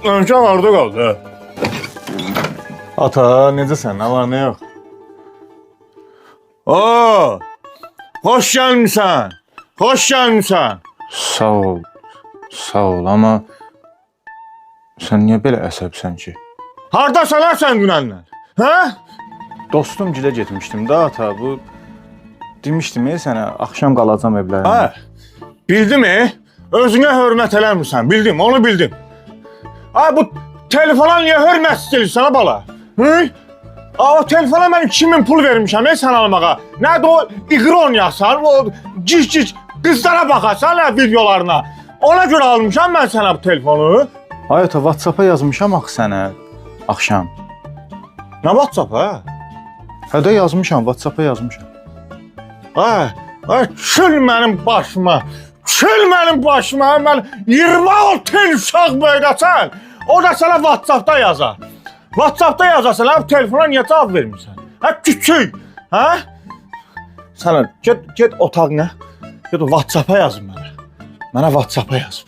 Öncan orada qaldı. Ata, necəsən? Nə var, nə yox? Oo! Xoş gəlmisən. Xoş gəlmisən. Sağ ol, amma sən niyə belə əsəbsən ki? Hardasan lan sən dünəndən? Hə? Dostum gilə getmişdim da ata, bu demişdim sənə axşam qalacam evlərində. Hə? Bildimi? Özünə hörmət eləmirsən. Bildim, onu bildim. Ay bu telefona niyə hörmət istəyirsən ha bala? Hı? O telefona mən 2000 pul vermişəm sən almağa. Nədir o iqron yazsan, o cic qızlara baxasan videolarına. Ona görə almışam mən sənə bu telefonu. Ay ata, WhatsApp-a yazmışam axı sənə axşam. Nə WhatsApp ha? Hə də yazmışam, WhatsApp-a yazmışam. Ay, kül mənim başıma. Kül mənim başıma. Mən 26 il uşaq böyüdəsən. O da sənə WhatsApp-da yazar. WhatsApp-da yazarsan, ha bu telefona niyə cavab vermirsən? Hə küçük, hə? Sənə get otağına. Get o WhatsApp-a yazın mənə. Mənə WhatsApp-a yaz.